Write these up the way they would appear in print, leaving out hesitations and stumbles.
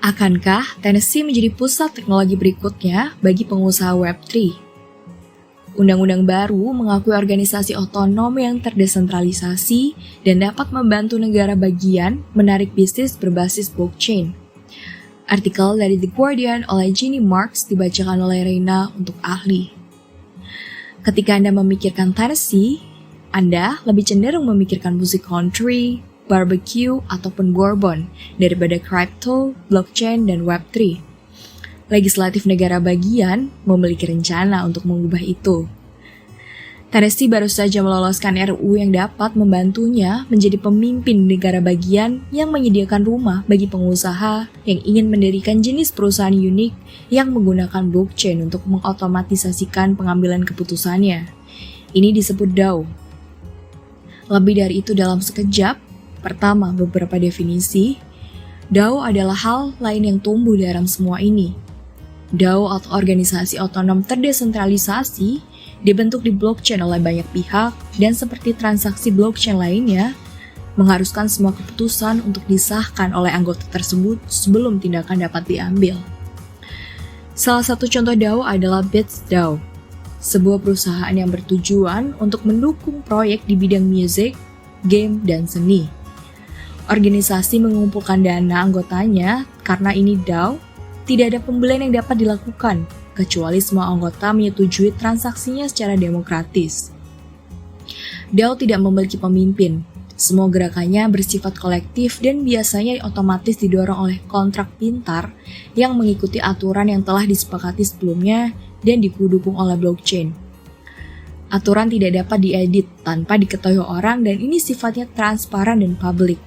Akankah Tennessee menjadi pusat teknologi berikutnya bagi pengusaha Web3? Undang-undang baru mengakui organisasi otonom yang terdesentralisasi dan dapat membantu negara bagian menarik bisnis berbasis blockchain. Artikel dari The Guardian oleh Ginny Marks dibacakan oleh Reina untuk ahli. Ketika Anda memikirkan Tennessee, Anda lebih cenderung memikirkan musik country, barbecue, ataupun bourbon daripada crypto, blockchain, dan Web3. Legislatif negara bagian memiliki rencana untuk mengubah itu. Tennessee baru saja meloloskan RUU yang dapat membantunya menjadi pemimpin negara bagian yang menyediakan rumah bagi pengusaha yang ingin mendirikan jenis perusahaan unik yang menggunakan blockchain untuk mengotomatisasikan pengambilan keputusannya. Ini disebut DAO. Lebih dari itu dalam sekejap. Pertama, beberapa definisi. DAO adalah hal lain yang tumbuh dalam semua ini. DAO atau organisasi otonom terdesentralisasi dibentuk di blockchain oleh banyak pihak dan seperti transaksi blockchain lainnya, mengharuskan semua keputusan untuk disahkan oleh anggota tersebut sebelum tindakan dapat diambil. Salah satu contoh DAO adalah Beats DAO, sebuah perusahaan yang bertujuan untuk mendukung proyek di bidang musik, game, dan seni. Organisasi mengumpulkan dana anggotanya karena ini DAO, tidak ada pembelian yang dapat dilakukan, kecuali semua anggota menyetujui transaksinya secara demokratis. DAO tidak memiliki pemimpin, semua gerakannya bersifat kolektif dan biasanya otomatis didorong oleh kontrak pintar yang mengikuti aturan yang telah disepakati sebelumnya dan didukung oleh blockchain. Aturan tidak dapat diedit tanpa diketahui orang dan ini sifatnya transparan dan publik.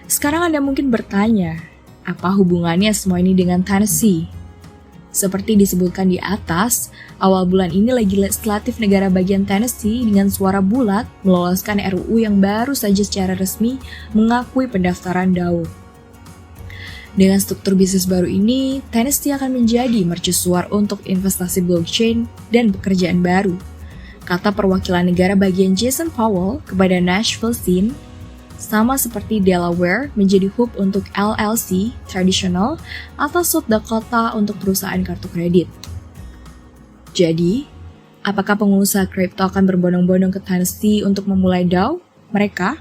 Sekarang Anda mungkin bertanya, apa hubungannya semua ini dengan Tennessee? Seperti disebutkan di atas, awal bulan ini legislatif negara bagian Tennessee dengan suara bulat meloloskan RUU yang baru saja secara resmi mengakui pendaftaran DAO. Dengan struktur bisnis baru ini, Tennessee akan menjadi mercusuar untuk investasi blockchain dan pekerjaan baru, kata perwakilan negara bagian Jason Powell kepada Nashville Scene. Sama seperti Delaware menjadi hub untuk LLC tradisional atau South Dakota untuk perusahaan kartu kredit. Jadi, apakah pengusaha kripto akan berbondong-bondong ke Tennessee untuk memulai DAO mereka?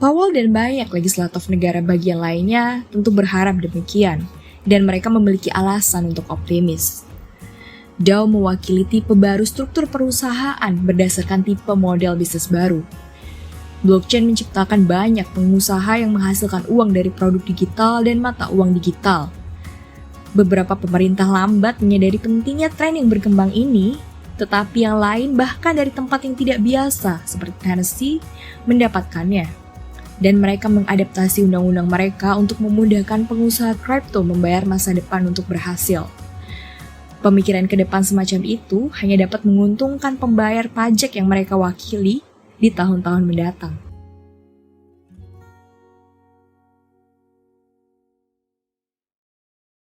Powell dan banyak legislatif negara bagian lainnya tentu berharap demikian, dan mereka memiliki alasan untuk optimis. DAO mewakili tipe baru struktur perusahaan berdasarkan tipe model bisnis baru. Blockchain menciptakan banyak pengusaha yang menghasilkan uang dari produk digital dan mata uang digital. Beberapa pemerintah lambat menyadari pentingnya tren yang berkembang ini, tetapi yang lain bahkan dari tempat yang tidak biasa seperti Tennessee mendapatkannya. Dan mereka mengadaptasi undang-undang mereka untuk memudahkan pengusaha kripto membayar masa depan untuk berhasil. Pemikiran ke depan semacam itu hanya dapat menguntungkan pembayar pajak yang mereka wakili di tahun-tahun mendatang.